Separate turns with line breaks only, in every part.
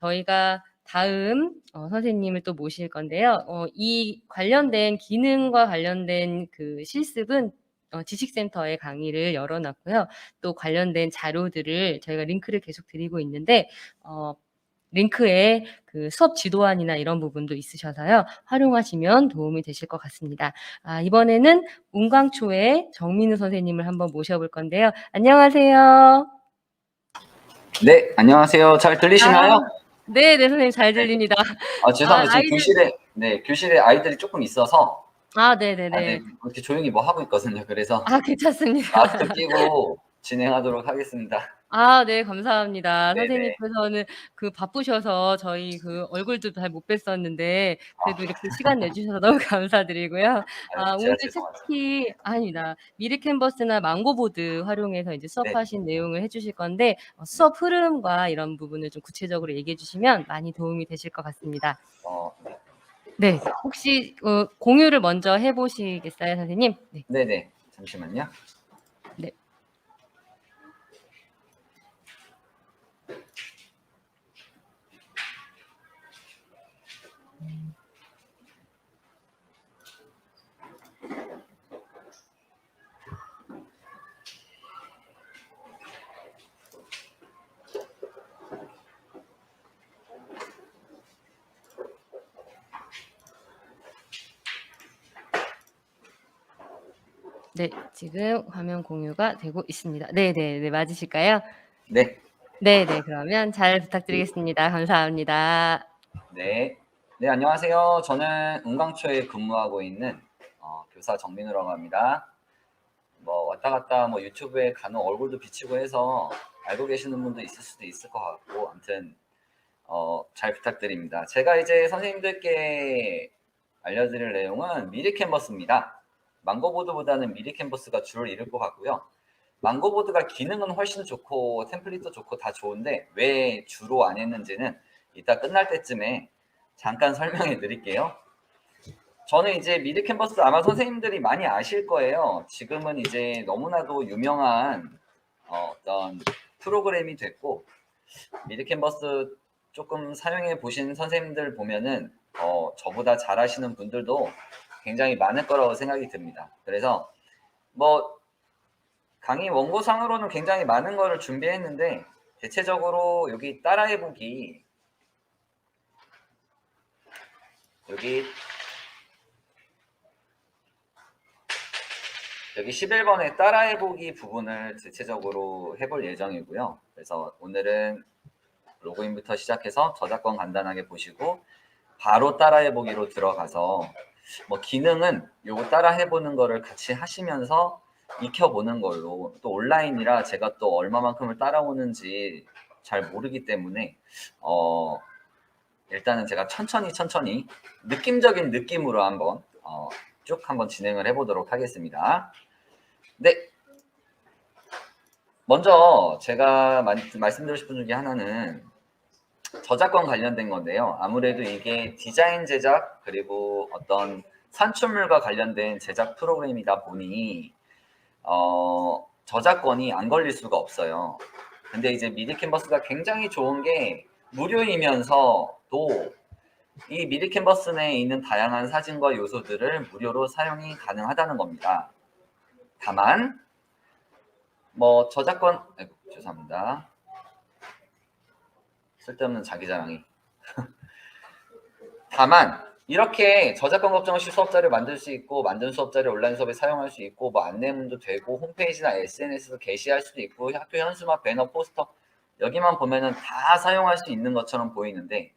저희가 다음 선생님을 또 모실 건데요. 이 관련된 기능과 관련된 그 실습은 지식센터에 강의를 열어놨고요. 또 관련된 자료들을 저희가 링크를 계속 드리고 있는데 링크에 그 수업 지도안이나 이런 부분도 있으셔서요. 활용하시면 도움이 되실 것 같습니다. 이번에는 운광초의 정민우 선생님을 한번 모셔볼 건데요. 안녕하세요.
네, 안녕하세요. 잘 들리시나요?
네, 선생님 잘 들립니다.
죄송합니다. 지금
아이들.
교실에 아이들이 조금 있어서,
네네네.
이렇게 조용히 뭐 하고 있거든요. 그래서
괜찮습니다.
마스크 끼고 진행하도록 하겠습니다.
네, 감사합니다.
네네.
선생님께서는 바쁘셔서 저희 얼굴도 잘 못 뵀었는데, 그래도 이렇게 시간 내주셔서 너무 감사드리고요.
제가
오늘
죄송합니다.
특히, 아닙니다. 미르캔버스나 망고보드 활용해서 이제
네.
수업하신 내용을 해주실 건데, 수업 흐름과 이런 부분을 좀 구체적으로 얘기해 주시면 많이 도움이 되실 것 같습니다. 네. 혹시 공유를 먼저 해보시겠어요, 선생님? 네.
네네. 잠시만요.
네. 네, 지금 화면 공유가 되고 있습니다. 네네, 맞으실까요?
네.
네네, 그러면 잘 부탁드리겠습니다. 감사합니다.
네. 네, 안녕하세요. 저는 운광초에 근무하고 있는 교사 정민우라고 합니다. 왔다 갔다 유튜브에 간혹 얼굴도 비치고 해서 알고 계시는 분도 있을 수도 있을 것 같고, 아무튼 잘 부탁드립니다. 제가 이제 선생님들께 알려드릴 내용은 미리캔버스입니다. 망고보드보다는 미리캔버스가 주를 이룰 것 같고요. 망고보드가 기능은 훨씬 좋고 템플릿도 좋고 다 좋은데 왜 주로 안 했는지는 이따 끝날 때쯤에 잠깐 설명해 드릴게요. 저는 이제 미리캔버스 아마 선생님들이 많이 아실 거예요. 지금은 이제 너무나도 유명한 어떤 프로그램이 됐고, 미리캔버스 조금 사용해 보신 선생님들 보면은 저보다 잘 하시는 분들도 굉장히 많을 거라고 생각이 듭니다. 그래서 강의 원고상으로는 굉장히 많은 거를 준비했는데, 대체적으로 여기 따라해보기, 여기 11번의 따라해보기 부분을 대체적으로 해볼 예정이고요. 그래서 오늘은 로그인부터 시작해서 저작권 간단하게 보시고 바로 따라해보기로 들어가서 기능은 요거 따라해보는 거를 같이 하시면서 익혀보는 걸로, 또 온라인이라 제가 또 얼마만큼을 따라오는지 잘 모르기 때문에 일단은 제가 천천히 느낌적인 느낌으로 한번 쭉 한번 진행을 해보도록 하겠습니다. 네. 먼저 제가 말씀드리고 싶은 중에 하나는 저작권 관련된 건데요. 아무래도 이게 디자인 제작 그리고 어떤 산출물과 관련된 제작 프로그램이다 보니 저작권이 안 걸릴 수가 없어요. 근데 이제 미리캔버스가 굉장히 좋은 게 무료이면서도 이 미리캔버스 내에 있는 다양한 사진과 요소들을 무료로 사용이 가능하다는 겁니다. 다만 저작권 죄송합니다. 쓸데없는 자기 자랑이. 다만 이렇게 저작권 걱정 없이 수업자료 만들 수 있고, 만든 수업자료 온라인 수업에 사용할 수 있고, 안내문도 되고, 홈페이지나 SNS도 게시할 수도 있고, 학교 현수막, 배너, 포스터 여기만 보면은 다 사용할 수 있는 것처럼 보이는데,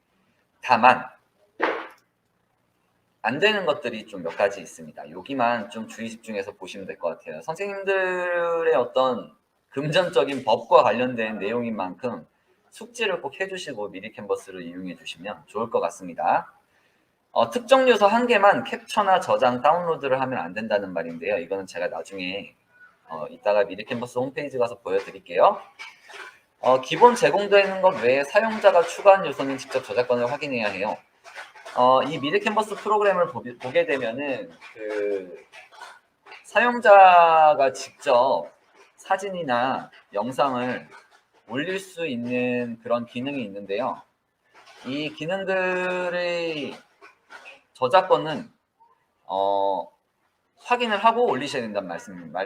다만 안 되는 것들이 좀 몇 가지 있습니다. 여기만 좀 주의 집중해서 보시면 될 것 같아요. 선생님들의 어떤 금전적인 법과 관련된 내용인 만큼 숙지를 꼭 해주시고 미리캔버스를 이용해 주시면 좋을 것 같습니다. 특정 요소 한 개만 캡처나 저장, 다운로드를 하면 안 된다는 말인데요. 이거는 제가 나중에 이따가 미리캔버스 홈페이지 가서 보여드릴게요. 기본 제공되는 것 외에 사용자가 추가한 요소는 직접 저작권을 확인해야 해요. 이 미르캔버스 프로그램을 보게 되면은 사용자가 직접 사진이나 영상을 올릴 수 있는 그런 기능이 있는데요. 이 기능들의 저작권은 확인을 하고 올리셔야 된다는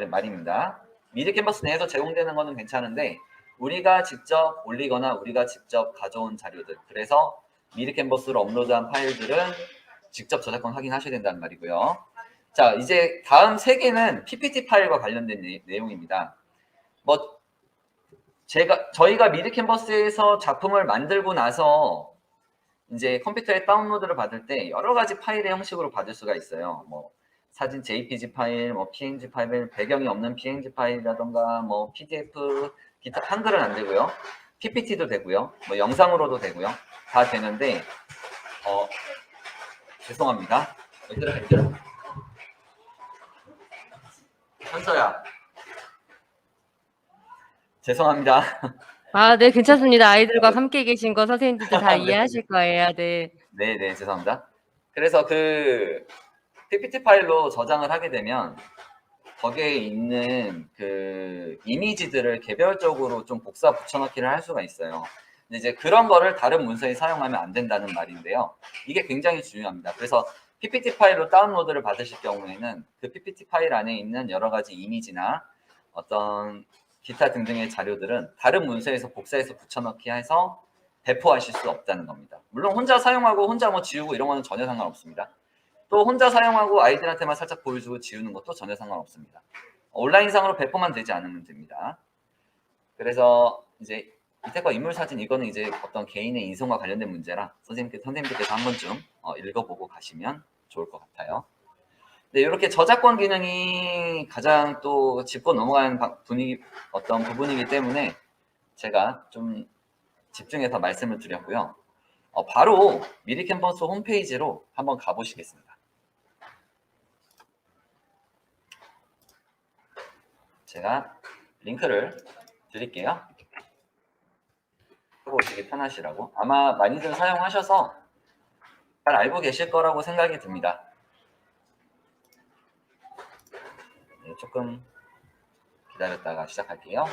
말입니다. 미드 캔버스 내에서 제공되는 거는 괜찮은데 우리가 직접 올리거나 우리가 직접 가져온 자료들, 그래서 미드 캔버스로 업로드한 파일들은 직접 저작권 확인하셔야 된다는 말이고요. 자, 이제 다음 세 개는 PPT 파일과 관련된 내용입니다. 뭐 저희가 미드 캔버스에서 작품을 만들고 나서 이제 컴퓨터에 다운로드를 받을 때 여러 가지 파일의 형식으로 받을 수가 있어요. 뭐 사진 JPG 파일, 뭐 PNG 파일, 배경이 없는 PNG 파일이라던가 뭐 PDF, 기타 한글은 안 되고요. PPT도 되고요. 뭐 영상으로도 되고요. 다 되는데 죄송합니다. 얘들아. 현서야. 죄송합니다.
아, 네, 괜찮습니다. 아이들과 함께 계신 거 선생님들도 다
네.
이해하실 거예요. 네.
네, 죄송합니다. 그래서 그 PPT 파일로 저장을 하게 되면 거기에 있는 그 이미지들을 개별적으로 좀 복사 붙여넣기를 할 수가 있어요. 근데 이제 그런 거를 다른 문서에 사용하면 안 된다는 말인데요. 이게 굉장히 중요합니다. 그래서 PPT 파일로 다운로드를 받으실 경우에는 그 PPT 파일 안에 있는 여러 가지 이미지나 어떤 기타 등등의 자료들은 다른 문서에서 복사해서 붙여넣기 해서 배포하실 수 없다는 겁니다. 물론 혼자 사용하고 혼자 뭐 지우고 이런 거는 전혀 상관없습니다. 또 혼자 사용하고 아이들한테만 살짝 보여주고 지우는 것도 전혀 상관없습니다. 온라인상으로 배포만 되지 않으면 됩니다. 그래서 이제 이때과 인물 사진 이거는 이제 어떤 개인의 인성과 관련된 문제라 선생님들께서 한 번쯤 읽어보고 가시면 좋을 것 같아요. 네, 이렇게 저작권 기능이 가장 또 짚고 넘어가는 어떤 부분이기 때문에 제가 좀 집중해서 말씀을 드렸고요. 바로 미리 캠퍼스 홈페이지로 한번 가보시겠습니다. 제가 링크를 드릴게요. 보시기 편하시라고. 아마 많이들 사용하셔서 잘 알고 계실 거라고 생각이 듭니다. 네, 조금 기다렸다가 시작할게요.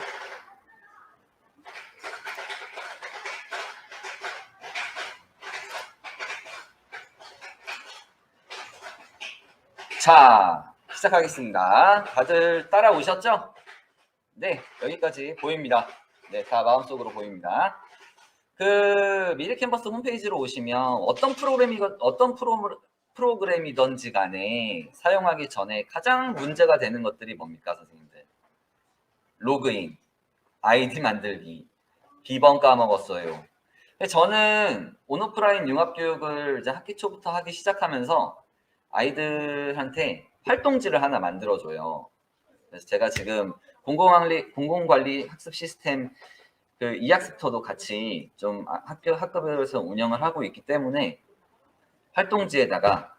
자, 시작하겠습니다. 다들 따라오셨죠? 네, 여기까지 보입니다. 네, 다 마음속으로 보입니다. 그 미드 캔버스 홈페이지로 오시면 어떤 프로그램이든지 간에 사용하기 전에 가장 문제가 되는 것들이 뭡니까, 선생님들? 로그인, 아이디 만들기, 비번 까먹었어요. 저는 온오프라인 융합교육을 이제 학기 초부터 하기 시작하면서 아이들한테 활동지를 하나 만들어줘요. 그래서 제가 지금 공공관리 학습 시스템 그 이학습터도 같이 좀 학급에서 운영을 하고 있기 때문에 활동지에다가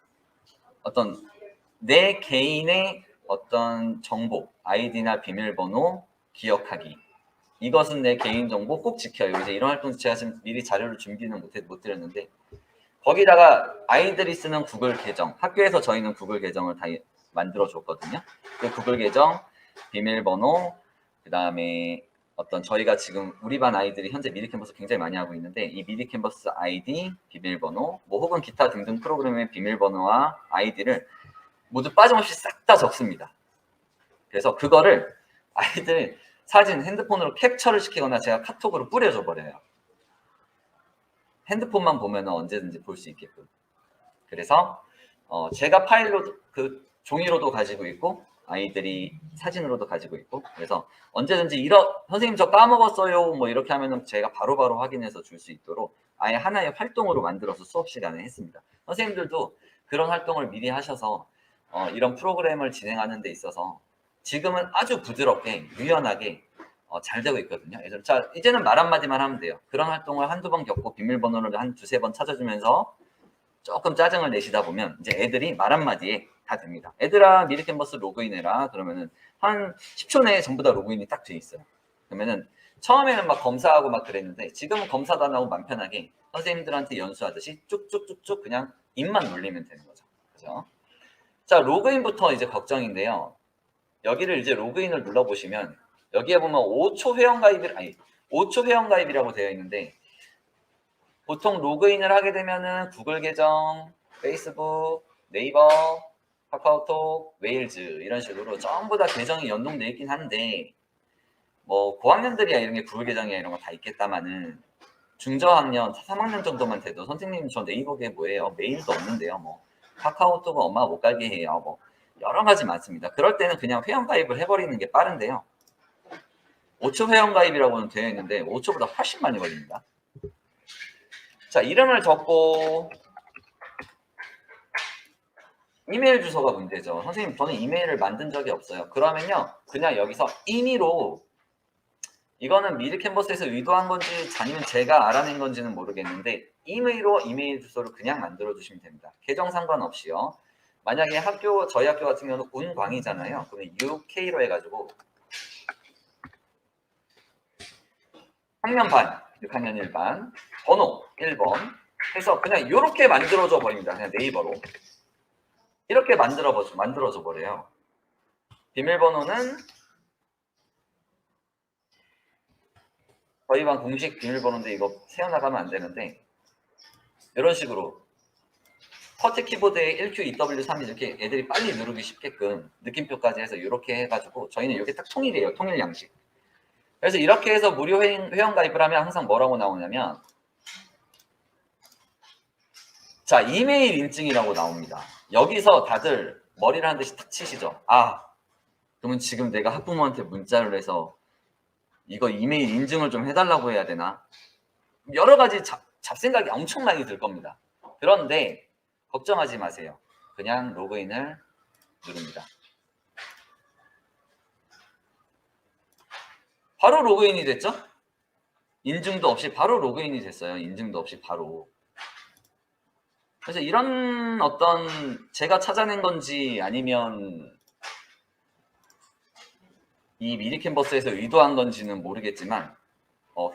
어떤 내 개인의 어떤 정보, 아이디나 비밀번호 기억하기. 이것은 내 개인정보 꼭 지켜요. 이제 이런 활동 제가 지금 미리 자료를 준비는 못 드렸는데 거기다가 아이들이 쓰는 구글 계정, 학교에서 저희는 구글 계정을 다 만들어 줬거든요. 그 구글 계정, 비밀번호, 그 다음에 어떤 저희가 지금 우리 반 아이들이 현재 미리 캔버스 굉장히 많이 하고 있는데 이 미리 캔버스 아이디, 비밀번호, 뭐 혹은 기타 등등 프로그램의 비밀번호와 아이디를 모두 빠짐없이 싹 다 적습니다. 그래서 그거를 아이들 사진 핸드폰으로 캡처를 시키거나 제가 카톡으로 뿌려줘 버려요. 핸드폰만 보면 언제든지 볼 수 있게끔. 그래서 제가 파일로 그 종이로도 가지고 있고 아이들이 사진으로도 가지고 있고 그래서 언제든지 선생님 저 까먹었어요 뭐 이렇게 하면은 제가 바로바로 확인해서 줄 수 있도록 아예 하나의 활동으로 만들어서 수업 시간에 했습니다. 선생님들도 그런 활동을 미리 하셔서 이런 프로그램을 진행하는 데 있어서 지금은 아주 부드럽게 유연하게 잘 되고 있거든요. 자, 이제는 말 한마디만 하면 돼요. 그런 활동을 한두 번 겪고 비밀번호를 한 두세 번 찾아주면서 조금 짜증을 내시다 보면 이제 애들이 말 한마디에 다 됩니다. 애들아 미리 캔버스 로그인해라 그러면은 한 10초 내에 전부 다 로그인이 딱 돼 있어요. 그러면은 처음에는 막 검사하고 막 그랬는데 지금은 검사도 안 하고 맘 편하게 선생님들한테 연수하듯이 쭉쭉쭉쭉 그냥 입만 눌리면 되는 거죠. 그죠? 자, 로그인부터 이제 걱정인데요. 여기를 이제 로그인을 눌러보시면 여기에 보면 5초 회원가입이라고 되어 있는데 보통 로그인을 하게 되면은 구글 계정, 페이스북, 네이버, 카카오톡, 웨일즈 이런 식으로 전부 다 계정이 연동돼 있긴 한데 뭐 고학년들이야 이런 게 구글 계정이야 이런 거 다 있겠다마는 중저학년 3학년 정도만 돼도 선생님 저 네이버게 뭐예요? 메일도 없는데요. 뭐 카카오톡은 엄마가 못 가게 해요. 뭐 여러 가지 많습니다. 그럴 때는 그냥 회원가입을 해버리는 게 빠른데요. 5초 회원가입이라고는 되어 있는데 5초보다 훨씬 많이 걸립니다. 자, 이름을 적고 이메일 주소가 문제죠. 선생님 저는 이메일을 만든 적이 없어요. 그러면요 그냥 여기서 임의로 이거는 미드 캔버스에서 의도한 건지 아니면 제가 알아낸 건지는 모르겠는데 임의로 이메일 주소를 그냥 만들어 주시면 됩니다. 계정 상관없이요. 만약에 저희 학교 같은 경우는 운광이잖아요. 그러면 UK로 해가지고 학년 반, 6학년 1반, 번호 1번 해서 그냥 이렇게 만들어줘 버립니다. 그냥 네이버로. 이렇게 만들어줘 버려요. 비밀번호는 저희 반 공식 비밀번호인데 이거 세워나가면 안 되는데 이런 식으로 커트 키보드에 1Q2W3 이렇게 애들이 빨리 누르기 쉽게끔 느낌표까지 해서 이렇게 해가지고 저희는 이렇게 딱 통일이에요. 통일 양식. 그래서 이렇게 해서 무료 회원 가입을 하면 항상 뭐라고 나오냐면 자 이메일 인증이라고 나옵니다. 여기서 다들 머리를 한 대씩 탁 치시죠. 아 그러면 지금 내가 학부모한테 문자를 해서 이거 이메일 인증을 좀 해달라고 해야 되나? 여러 가지 잡생각이 엄청 많이 들 겁니다. 그런데 걱정하지 마세요. 그냥 로그인을 누릅니다. 바로 로그인이 됐죠? 인증도 없이 바로 로그인이 됐어요. 인증도 없이 바로. 그래서 이런 어떤 제가 찾아낸 건지 아니면 이 미리 캔버스에서 의도한 건지는 모르겠지만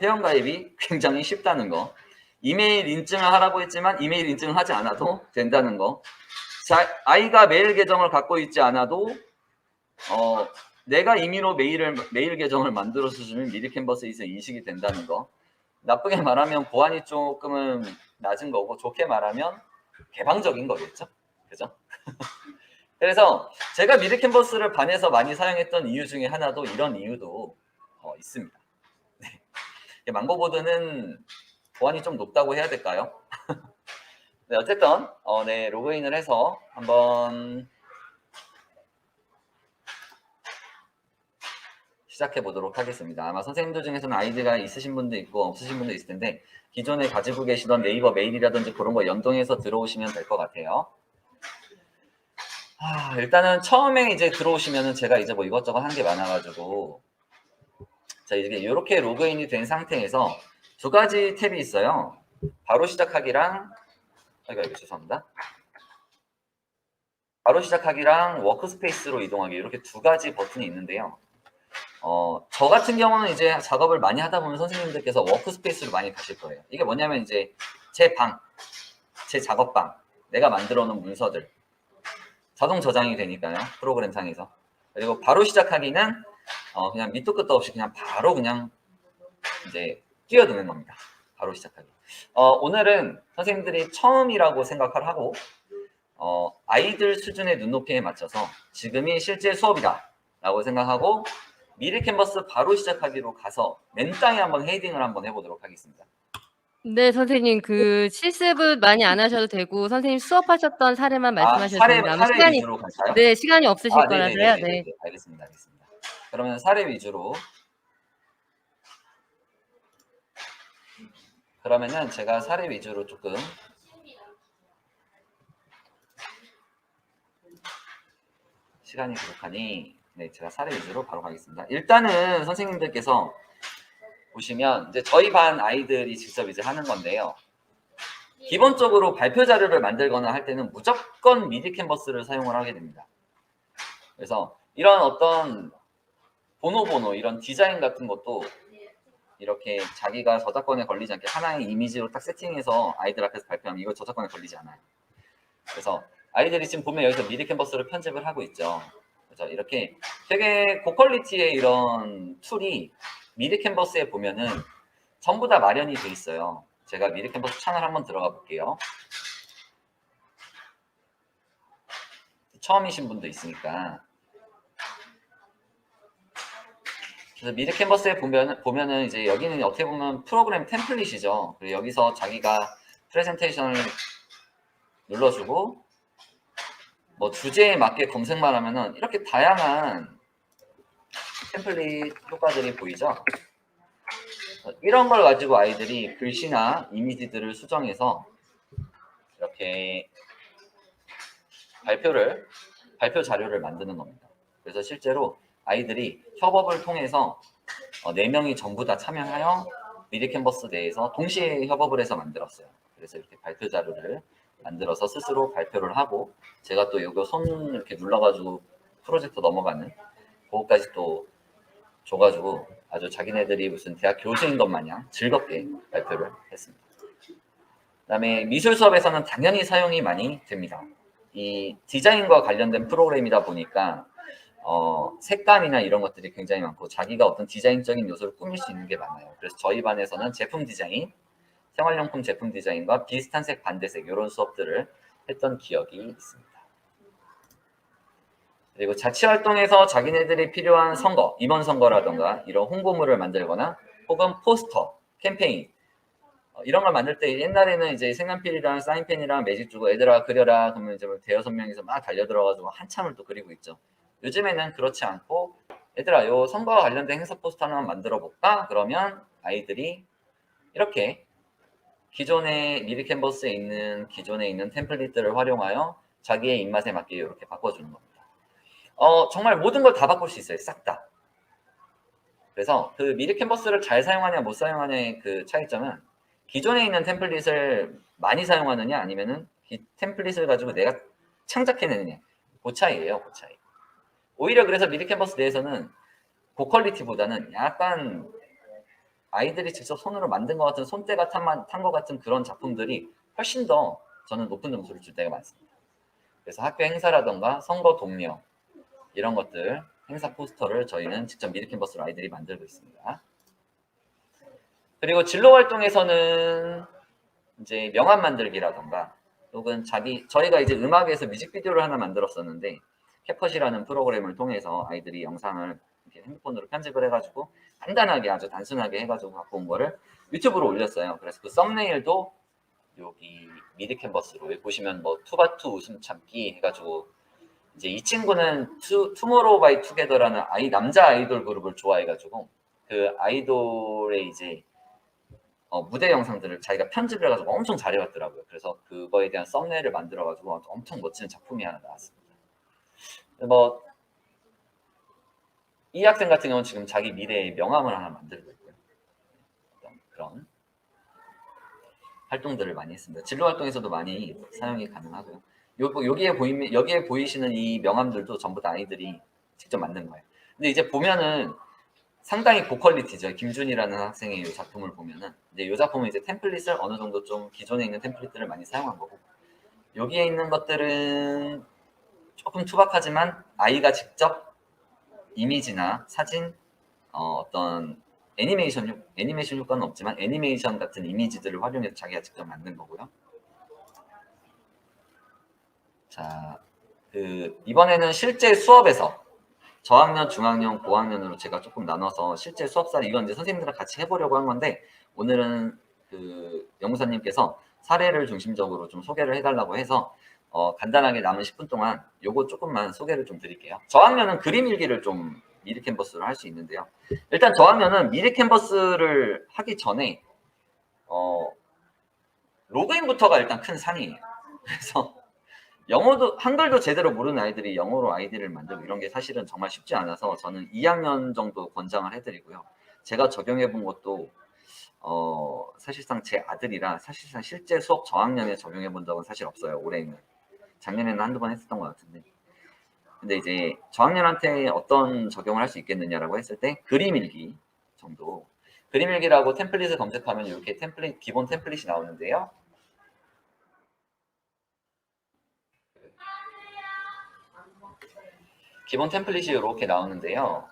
회원가입이 굉장히 쉽다는 거. 이메일 인증을 하라고 했지만 이메일 인증을 하지 않아도 된다는 거. 아이가 메일 계정을 갖고 있지 않아도 내가 임의로 메일 계정을 만들어서 주면 미리 캔버스에서 인식이 된다는 거. 나쁘게 말하면 보안이 조금은 낮은 거고 좋게 말하면 개방적인 거겠죠. 그죠? 그래서 제가 미리 캔버스를 반에서 많이 사용했던 이유 중에 하나도 이런 이유도 있습니다. 네. 망고보드는 보안이 좀 높다고 해야 될까요? 네, 어쨌든 네, 로그인을 해서 한번 시작해 보도록 하겠습니다. 아마 선생님들 중에서는 아이디가 있으신 분도 있고 없으신 분도 있을 텐데 기존에 가지고 계시던 네이버 메일이라든지 그런 거 연동해서 들어오시면 될 것 같아요. 일단은 처음에 이제 들어오시면은 제가 이제 뭐 이것저것 한 게 많아가지고 자 이제 이렇게 로그인이 된 상태에서 두 가지 탭이 있어요. 바로 시작하기랑 죄송합니다. 바로 시작하기랑 워크스페이스로 이동하기 이렇게 두 가지 버튼이 있는데요. 저 같은 경우는 이제 작업을 많이 하다 보면 선생님들께서 워크스페이스로 많이 가실 거예요. 이게 뭐냐면 이제 제 방, 제 작업방, 내가 만들어 놓은 문서들 자동 저장이 되니까요. 프로그램 상에서. 그리고 바로 시작하기는 그냥 밑도 끝도 없이 그냥 바로 그냥 이제 뛰어드는 겁니다. 바로 시작하기. 오늘은 선생님들이 처음이라고 생각을 하고 아이들 수준의 눈높이에 맞춰서 지금이 실제 수업이다 라고 생각하고 미리 캔버스 바로 시작하기로 가서 맨땅에 한번 헤딩을 한번 해보도록 하겠습니다.
네, 선생님 그 실습은 많이 안 하셔도 되고 선생님 수업하셨던 사례만 말씀하셔도 됩니다. 아마
사례
시간이
위주로 갈까요?
네, 시간이 없으실 거라서요.
네네네.
네.
알겠습니다. 그러면 사례 위주로. 그러면은 제가 사례 위주로 조금 시간이 부족하니 네, 제가 사례 위주로 바로 가겠습니다. 일단은 선생님들께서 보시면 이제 저희 반 아이들이 직접 이제 하는 건데요. 기본적으로 발표 자료를 만들거나 할 때는 무조건 미디 캔버스를 사용을 하게 됩니다. 그래서 이런 어떤 번호 이런 디자인 같은 것도 이렇게 자기가 저작권에 걸리지 않게 하나의 이미지로 딱 세팅해서 아이들 앞에서 발표하면 이거 저작권에 걸리지 않아요. 그래서 아이들이 지금 보면 여기서 미디 캔버스를 편집을 하고 있죠. 그래서 이렇게 되게 고퀄리티의 이런 툴이 미디 캔버스에 보면은 전부 다 마련이 돼 있어요. 제가 미리 캔버스 채널 한번 들어가 볼게요. 처음이신 분도 있으니까. 그래서 미리 캔버스에 보면은 이제 여기는 어떻게 보면 프로그램 템플릿이죠. 그리고 여기서 자기가 프레젠테이션을 눌러주고 뭐 주제에 맞게 검색만 하면은 이렇게 다양한 템플릿 효과들이 보이죠. 이런 걸 가지고 아이들이 글씨나 이미지들을 수정해서 이렇게 발표 자료를 만드는 겁니다. 그래서 실제로 아이들이 협업을 통해서 4명이 전부 다 참여하여 미리 캔버스 내에서 동시에 협업을 해서 만들었어요. 그래서 이렇게 발표 자료를 만들어서 스스로 발표를 하고 제가 또 이거 손 이렇게 눌러가지고 프로젝터 넘어가는 그거까지 또 줘가지고 아주 자기네들이 무슨 대학 교수인 것 마냥 즐겁게 발표를 했습니다. 그다음에 미술 수업에서는 당연히 사용이 많이 됩니다. 이 디자인과 관련된 프로그램이다 보니까 색감이나 이런 것들이 굉장히 많고 자기가 어떤 디자인적인 요소를 꾸밀 수 있는 게 많아요. 그래서 저희 반에서는 제품 디자인, 생활용품 제품 디자인과 비슷한 색, 반대색 이런 수업들을 했던 기억이 있습니다. 그리고 자치활동에서 자기네들이 필요한 선거, 임원 선거라던가 이런 홍보물을 만들거나 혹은 포스터, 캠페인 이런 걸 만들 때 옛날에는 이제 색연필이랑 사인펜이랑 매직 주고 애들아 그려라 그러면 이제 대여섯 명이서 막 달려들어가지고 한참을 또 그리고 있죠. 요즘에는 그렇지 않고 얘들아 요 선거와 관련된 행사 포스터 하나 만들어 볼까? 그러면 아이들이 이렇게 기존의 미리 캔버스에 있는 기존에 있는 템플릿들을 활용하여 자기의 입맛에 맞게 이렇게 바꿔주는 겁니다. 정말 모든 걸 다 바꿀 수 있어요. 싹 다. 그래서 그 미리 캔버스를 잘 사용하냐 못 사용하냐의 그 차이점은 기존에 있는 템플릿을 많이 사용하느냐 아니면은 이 템플릿을 가지고 내가 창작해내느냐 그 차이예요. 그 차이. 오히려 그래서 미리 캔버스 내에서는 고퀄리티보다는 약간 아이들이 직접 손으로 만든 것 같은 손때가 탄 것 같은 그런 작품들이 훨씬 더 저는 높은 점수를 줄 때가 많습니다. 그래서 학교 행사라던가 선거 동료 이런 것들 행사 포스터를 저희는 직접 미리 캔버스로 아이들이 만들고 있습니다. 그리고 진로 활동에서는 이제 명함 만들기라던가 혹은 저희가 이제 음악에서 뮤직비디오를 하나 만들었었는데 캡컷이라는 프로그램을 통해서 아이들이 영상을 이렇게 핸드폰으로 편집을 해가지고 간단하게 아주 단순하게 해가지고 갖고 온 거를 유튜브로 올렸어요. 그래서 그 썸네일도 여기 미리 캔버스로 여기 보시면 뭐 투바투 웃음 참기 해가지고 이제 이 친구는 투모로우 바이 투게더라는 남자 아이돌 그룹을 좋아해가지고 그 아이돌의 이제 무대 영상들을 자기가 편집을 해가지고 엄청 잘해왔더라고요. 그래서 그거에 대한 썸네일을 만들어가지고 엄청 멋진 작품이 하나 나왔습니다. 뭐 이 학생 같은 경우는 지금 자기 미래의 명함을 하나 만들고 있고요. 그런 활동들을 많이 했습니다. 진로 활동에서도 많이 사용이 가능하고요. 여기에 보이시는 이 명함들도 전부 다 아이들이 직접 만든 거예요. 근데 이제 보면은 상당히 고퀄리티죠. 김준이라는 학생의 이 작품을 보면은 이제 이 작품은 이제 템플릿을 어느 정도 좀 기존에 있는 템플릿들을 많이 사용한 거고 여기에 있는 것들은 조금 투박하지만 아이가 직접 이미지나 사진 어떤 애니메이션 효과는 없지만 애니메이션 같은 이미지들을 활용해서 자기가 직접 만든 거고요. 자, 이번에는 실제 수업에서 저학년, 중학년, 고학년으로 제가 조금 나눠서 실제 수업 이건 이제 선생님들랑 같이 해보려고 한 건데 오늘은 그 연구사님께서 사례를 중심적으로 좀 소개를 해달라고 해서 간단하게 남은 10분 동안 요거 조금만 소개를 좀 드릴게요. 저학년은 그림 일기를 좀 미리 캔버스를 할 수 있는데요. 일단 저학년은 미리 캔버스를 하기 전에 로그인부터가 일단 큰 산이에요. 그래서 한글도 제대로 모르는 아이들이 영어로 아이디를 만들고 이런 게 사실은 정말 쉽지 않아서 저는 2학년 정도 권장을 해드리고요. 제가 적용해 본 것도 사실상 제 아들이라 사실상 실제 수업 저학년에 적용해 본 적은 사실 없어요. 올해는. 작년에는 한두 번 했었던 것 같은데. 근데 이제 저학년한테 어떤 적용을 할 수 있겠느냐라고 했을 때 그림 일기 정도. 그림 일기라고 템플릿을 검색하면 이렇게 기본 템플릿이 나오는데요. 기본 템플릿이 이렇게 나오는데요.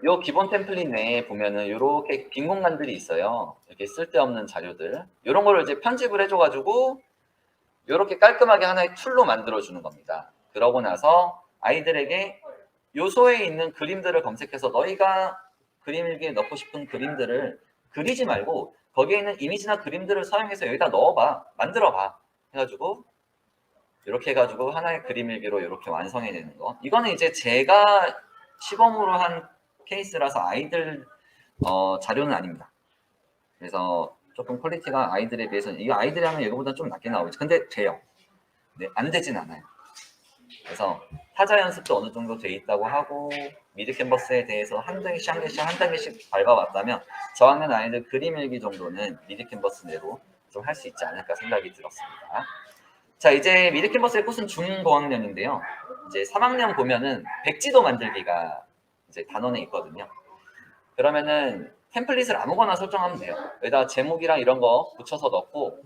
요 기본 템플릿 내에 보면은 요렇게 빈 공간들이 있어요. 이렇게 쓸데없는 자료들. 요런 거를 이제 편집을 해줘가지고 요렇게 깔끔하게 하나의 툴로 만들어주는 겁니다. 그러고 나서 아이들에게 요소에 있는 그림들을 검색해서 너희가 그림 일기에 넣고 싶은 그림들을 그리지 말고 거기에 있는 이미지나 그림들을 사용해서 여기다 넣어봐. 만들어봐. 해가지고 이렇게 해가지고 하나의 그림 일기로 이렇게 완성해내는 거. 이거는 이제 제가 시범으로 한 케이스라서 아이들 자료는 아닙니다. 그래서 조금 퀄리티가 아이들에 비해서는 이거 아이들이 하면 이거보다 좀 낮게 나오죠. 근데 돼요. 네, 안 되진 않아요. 그래서 타자 연습도 어느 정도 돼 있다고 하고 미드 캔버스에 대해서 한 단계씩 밟아왔다면 저학년 아이들 그림 일기 정도는 미드 캔버스 내로 좀 할 수 있지 않을까 생각이 들었습니다. 자, 이제 미드 캔버스의 꽃은 중고학년인데요. 이제 3학년 보면은 백지도 만들기가 이제 단원에 있거든요. 그러면은 템플릿을 아무거나 설정하면 돼요. 여기다 제목이랑 이런 거 붙여서 넣고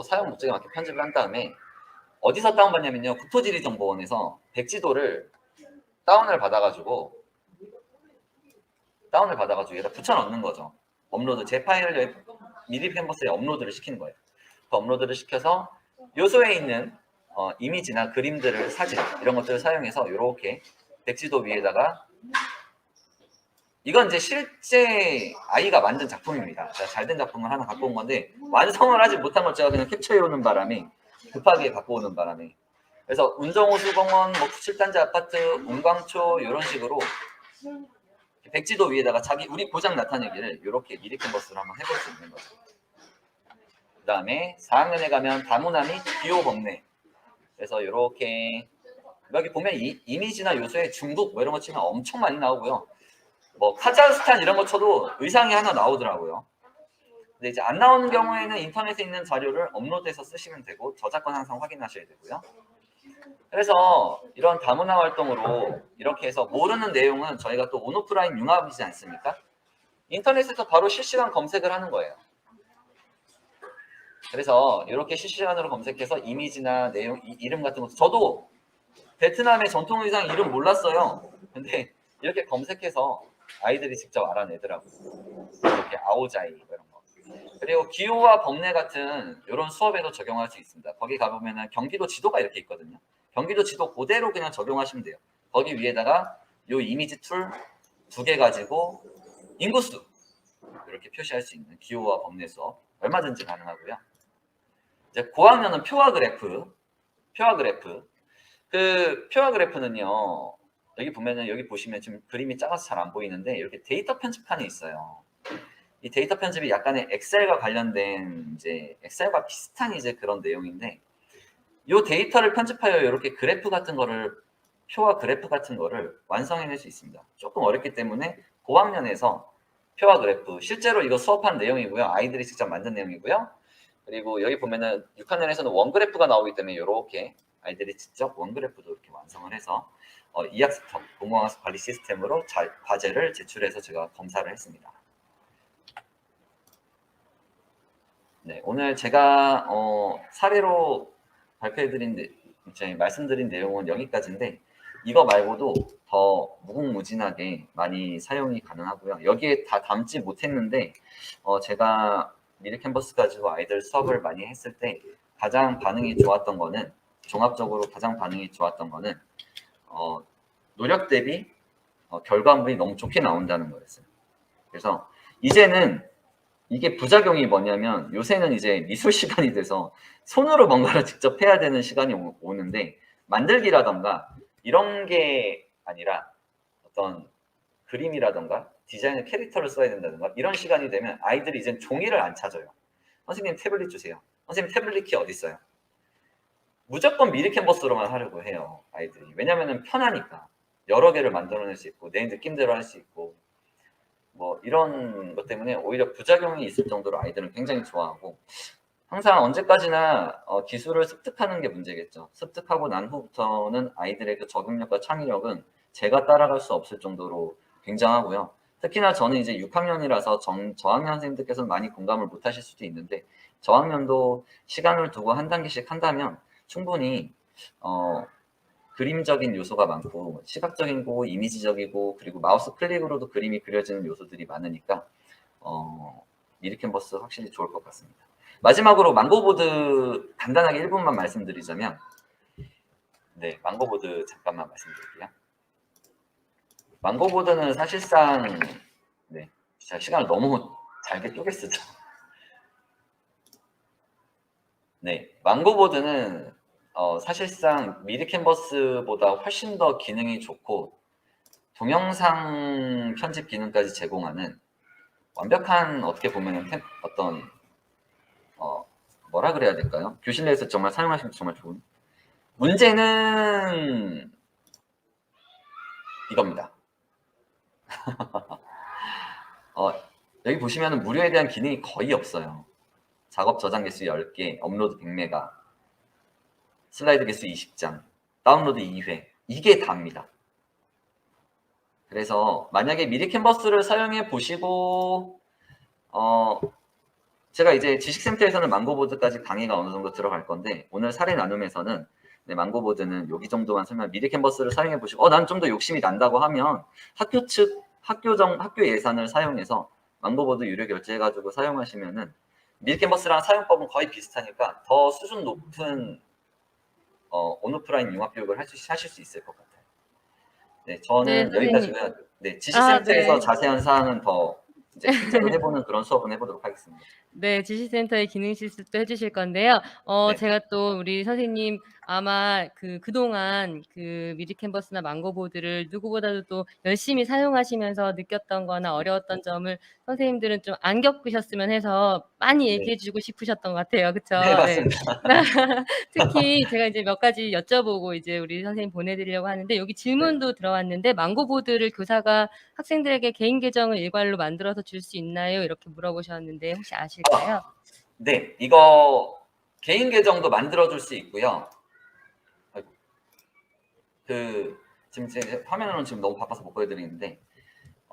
사용 목적에 맞게 편집을 한 다음에 어디서 다운받냐면요. 국토지리정보원에서 백지도를 다운을 받아가지고 여기다 붙여 넣는 거죠. 업로드, 제 파일을 미리 캔버스에 업로드를 시키는 거예요. 그 업로드를 시켜서 요소에 있는 이미지나 그림들을, 사진 이런 것들을 사용해서 이렇게 백지도 위에다가 이건 이제 실제 아이가 만든 작품입니다. 잘된 작품을 하나 갖고 온 건데 완성을 하지 못한 걸 제가 그냥 캡처해오는 바람에 급하게 갖고 오는 바람에 그래서 운정호수공원, 뭐 7단지 아파트, 운광초 이런 식으로 백지도 위에다가 우리 고장 나타내기를 이렇게 미리 캔버스로 한번 해볼 수 있는 거죠. 그 다음에 4학년에 가면 다무나미 기호 범례. 그래서 이렇게 여기 보면 이미지나 요소에 중국 뭐 이런 거 치면 엄청 많이 나오고요. 뭐 카자흐스탄 이런 거 쳐도 의상이 하나 나오더라고요. 근데 이제 안 나오는 경우에는 인터넷에 있는 자료를 업로드해서 쓰시면 되고 저작권 항상 확인하셔야 되고요. 그래서 이런 다문화 활동으로 이렇게 해서 모르는 내용은 저희가 또 온오프라인 융합이지 않습니까? 인터넷에서 바로 실시간 검색을 하는 거예요. 그래서 이렇게 실시간으로 검색해서 이미지나 내용, 이름 같은 것도 저도 베트남의 전통 의상 이름 몰랐어요. 근데 이렇게 검색해서 아이들이 직접 알아내더라고요. 이렇게 아오자이 이런 거. 그리고 기호와 범례 같은 이런 수업에도 적용할 수 있습니다. 거기 가보면은 경기도 지도가 이렇게 있거든요. 경기도 지도 그대로 그냥 적용하시면 돼요. 거기 위에다가 이 이미지 툴 2개 가지고 인구수 이렇게 표시할 수 있는 기호와 범례 수업 얼마든지 가능하고요. 이제 고학년은 표와 그래프. 그 표와 그래프는요. 여기 보시면 지금 그림이 작아서 잘 안 보이는데 이렇게 데이터 편집판이 있어요. 이 데이터 편집이 약간의 엑셀과 관련된 이제 엑셀과 비슷한 이제 그런 내용인데 이 데이터를 편집하여 이렇게 그래프 같은 거를 표와 그래프 같은 거를 완성해낼 수 있습니다. 조금 어렵기 때문에 고학년에서 표와 그래프 실제로 이거 수업한 내용이고요. 아이들이 직접 만든 내용이고요. 그리고 여기 보면은 6학년에서는 원그래프가 나오기 때문에 이렇게 아이들이 직접 원그래프도 이렇게 완성을 해서 이학습터 공공학습 관리 시스템으로 과제를 제출해서 제가 검사를 했습니다. 네, 오늘 제가 사례로 말씀드린 내용은 여기까지인데 이거 말고도 더 무궁무진하게 많이 사용이 가능하고요. 여기에 다 담지 못했는데 제가 미드 캔버스 가지고 아이들 수업을 많이 했을 때 가장 반응이 좋았던 거는 종합적으로 가장 반응이 좋았던 거는 노력 대비 결과물이 너무 좋게 나온다는 거였어요. 그래서 이제는 이게 부작용이 뭐냐면 요새는 이제 미술 시간이 돼서 손으로 뭔가를 직접 해야 되는 시간이 오는데 만들기라던가 이런 게 아니라 어떤 그림이라던가 디자인의 캐릭터를 써야 된다던가 이런 시간이 되면 아이들이 이제 종이를 안 찾아요. 선생님 태블릿 주세요. 선생님 태블릿 어디 있어요? 무조건 미리 캔버스로만 하려고 해요. 아이들이. 왜냐면은 편하니까. 여러 개를 만들어낼 수 있고 내 느낌대로 할 수 있고 뭐 이런 것 때문에 오히려 부작용이 있을 정도로 아이들은 굉장히 좋아하고 항상 언제까지나 기술을 습득하는 게 문제겠죠. 습득하고 난 후부터는 아이들의 그 적응력과 창의력은 제가 따라갈 수 없을 정도로 굉장하고요. 특히나 저는 이제 6학년이라서 저학년 선생님들께서는 많이 공감을 못 하실 수도 있는데 저학년도 시간을 두고 한 단계씩 한다면 충분히 그림적인 요소가 많고 시각적인 거, 이미지적이고 그리고 마우스 클릭으로도 그림이 그려지는 요소들이 많으니까 미리 캔버스 확실히 좋을 것 같습니다. 마지막으로 망고보드 간단하게 1분만 말씀드리자면 네, 망고보드 잠깐만 말씀드릴게요. 망고보드는 사실상 네, 제가 시간을 너무 잘게 쪼개 쓰죠. 네, 망고보드는 사실상 미리 캔버스보다 훨씬 더 기능이 좋고 동영상 편집 기능까지 제공하는 완벽한 어떻게 보면 어떤 뭐라 그래야 될까요? 교실 내에서 정말 사용하시면 정말 좋은 문제는 이겁니다. 여기 보시면 무료에 대한 기능이 거의 없어요. 작업 저장 개수 10개, 업로드 100메가, 슬라이드 개수 20장, 다운로드 2회. 이게 다입니다. 그래서 만약에 미리 캔버스를 사용해 보시고 제가 이제 지식센터에서는 망고보드까지 강의가 어느 정도 들어갈 건데 오늘 사례 나눔에서는 네, 망고보드는 여기 정도만 설명, 미리 캔버스를 사용해 보시고 난 좀 더 욕심이 난다고 하면 학교 측 학교 예산을 사용해서 망고보드 유료 결제해가지고 사용하시면은 미리 캔버스랑 사용법은 거의 비슷하니까 더 수준 높은 온오프라인 융합 교육을 하실 수 있을 것 같아요. 네, 저는
네, 선생님.
여기까지고요. 네,
아,
지식센터에서
네.
자세한 사항은 더 이제 실제로 해보는 그런 수업은 해보도록 하겠습니다.
네, 지식센터의 기능 실습도 해주실 건데요.
네.
제가 또 우리 선생님 아마 그동안 미리 캔버스나 망고보드를 누구보다도 또 열심히 사용하시면서 느꼈던 거나 어려웠던 점을 선생님들은 좀 안 겪으셨으면 해서 많이
네.
얘기해 주고 싶으셨던 것 같아요. 그쵸?
네,
네.
맞습니다.
특히 제가 이제 몇 가지 여쭤보고 이제 우리 선생님 보내드리려고 하는데 여기 질문도 들어왔는데 망고보드를 교사가 학생들에게 개인 계정을 일괄로 만들어서 줄 수 있나요? 이렇게 물어보셨는데 혹시 아실까요?
네, 이거 개인 계정도 만들어줄 수 있고요. 아이고. 지금 제 화면으로는 지금 너무 바빠서 못 보여드리는데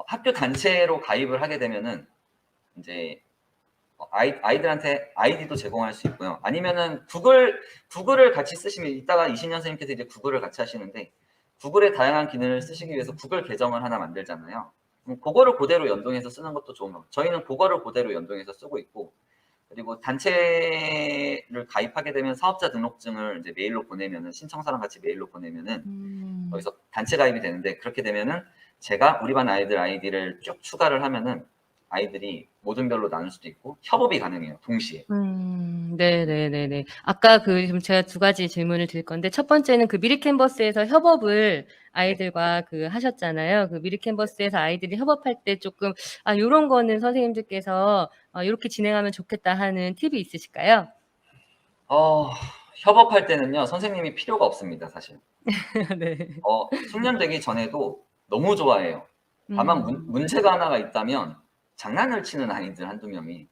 학교 단체로 가입을 하게 되면은 이제 아이들한테 아이디도 제공할 수 있고요. 아니면은 구글을 같이 쓰시면 이따가 이신현 선생님께서 이제 구글을 같이 하시는데 구글의 다양한 기능을 쓰시기 위해서 구글 계정을 하나 만들잖아요. 그럼 그거를 그대로 연동해서 쓰는 것도 좋은 거예요. 저희는 그거를 그대로 연동해서 쓰고 있고 그리고 단체를 가입하게 되면 사업자 등록증을 이제 메일로 보내면은 신청서랑 같이 메일로 보내면은 여기서 단체 가입이 되는데 그렇게 되면은 제가 우리 반 아이들 아이디를 쭉 추가를 하면은 아이들이 모든 별로 나눌 수도 있고 협업이 가능해요. 동시에.
네네네네. 아까 지금 제가 두 가지 질문을 드릴 건데 첫 번째는 미리 캔버스에서 협업을 아이들과 하셨잖아요. 미리 캔버스에서 아이들이 협업할 때 조금 요런 거는 선생님들께서 요렇게 진행하면 좋겠다 하는 팁이 있으실까요?
협업할 때는요. 선생님이 필요가 없습니다, 사실.
네.
숙련되기 전에도 너무 좋아해요. 다만 문제가 하나가 있다면 장난을 치는 아이들 한두 명이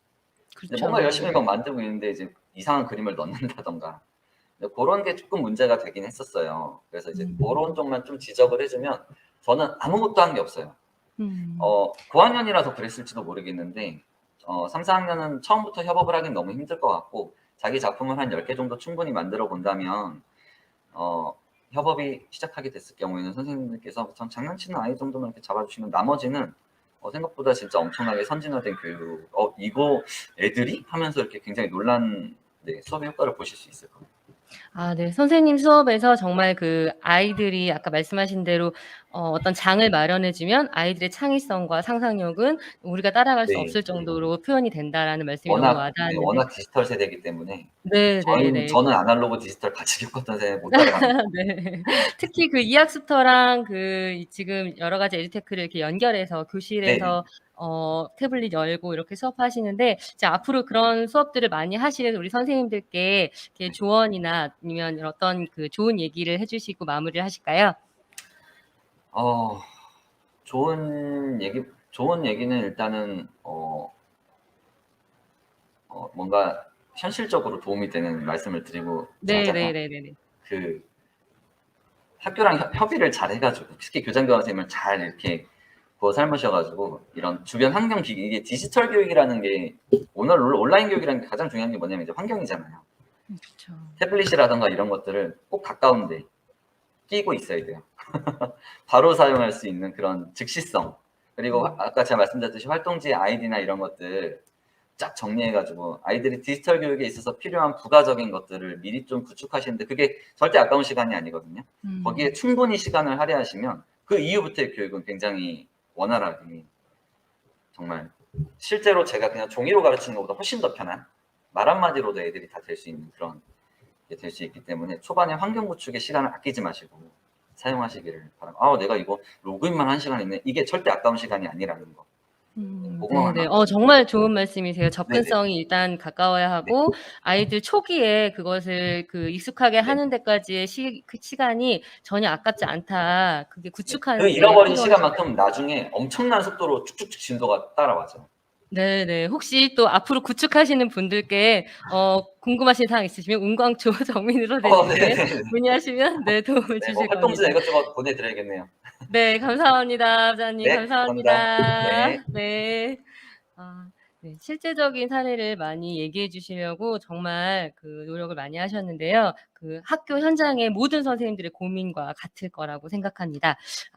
근데
그렇죠.
뭔가 열심히 막 만들고 있는데 이제 이상한 그림을 넣는다던가 그런 게 조금 문제가 되긴 했었어요. 그래서 이제 그런 쪽만 좀 지적을 해주면 저는 아무것도 한 게 없어요. 고학년이라서 그랬을지도 모르겠는데 3, 4학년은 처음부터 협업을 하긴 너무 힘들 것 같고 자기 작품을 한 10개 정도 충분히 만들어 본다면 협업이 시작하게 됐을 경우에는 선생님들께서 전 장난치는 아이 정도만 이렇게 잡아주시면 나머지는 생각보다 진짜 엄청나게 선진화된 교육 이거 애들이? 하면서 이렇게 굉장히 놀란 수업의 효과를 보실 수 있을 겁니다.
네. 선생님 수업에서 정말 아이들이 아까 말씀하신 대로 어떤 장을 마련해 주면 아이들의 창의성과 상상력은 우리가 따라갈 수
네.
없을 정도로 표현이 된다라는 말씀이 너무 와닿았는데
워낙 디지털 세대이기 때문에
네네네.
저는 아날로그 디지털 같이 겪었던 세대 못 따라갑니다.
네. 특히 이학습터랑 지금 여러 가지 에듀테크를 이렇게 연결해서 교실에서 태블릿 열고 이렇게 수업하시는데 이제 앞으로 그런 수업들을 많이 하실 우리 선생님들께 이렇게 조언이나 아니면 어떤 좋은 얘기를 해주시고 마무리를 하실까요?
좋은 얘기는 일단은 뭔가 현실적으로 도움이 되는 말씀을 드리고 하자면
네네네네.
학교랑 협의를 잘 해가지고 특히 교장교감 선생님을 잘 이렇게 구워 삶으셔가지고 이런 주변 환경 기기 이게 디지털 교육이라는 게 오늘 온라인 교육이라는 게 가장 중요한 게 뭐냐면 이제 환경이잖아요.
그렇죠.
태블릿이라든가 이런 것들을 꼭 가까운데 끼고 있어야 돼요. 바로 사용할 수 있는 그런 즉시성. 그리고 아까 제가 말씀드렸듯이 활동지의 아이디나 이런 것들 쫙 정리해가지고 아이들이 디지털 교육에 있어서 필요한 부가적인 것들을 미리 좀 구축하시는데 그게 절대 아까운 시간이 아니거든요. 거기에 충분히 시간을 할애하시면 그 이후부터의 교육은 굉장히 원활하게 정말 실제로 제가 그냥 종이로 가르치는 것보다 훨씬 더 편한 말 한마디로도 애들이 다 될 수 있는 그런 게 될 수 있기 때문에 초반에 환경 구축에 시간을 아끼지 마시고 사용하시기를 바랍니다. 내가 이거 로그인만 1시간 했네. 이게 절대 아까운 시간이 아니라는 거. 그거만
네네.
하나.
정말 좋은 말씀이세요.
네네.
접근성이 일단 가까워야
네.
하고 아이들 초기에 그것을 익숙하게
네.
하는 데까지의 그 시간이 전혀 아깝지 않다. 그게
그
구축하는 데
잃어버린
필요한
시간만큼 나중에 엄청난 속도로 쭉쭉쭉 진도가 따라와죠.
네네. 혹시 또 앞으로 구축하시는 분들께 궁금하신 사항 있으시면 운광초 정민으로 된 이메일
네네네.
문의하시면 네 도움을
네, 뭐
주실
활동지나
겁니다.
이것저것 보내드려야겠네요.
네 감사합니다. 부장님
네, 감사합니다.
감사합니다.
네.
네. 네. 실제적인 사례를 많이 얘기해 주시려고 정말 노력을 많이 하셨는데요. 학교 현장의 모든 선생님들의 고민과 같을 거라고 생각합니다.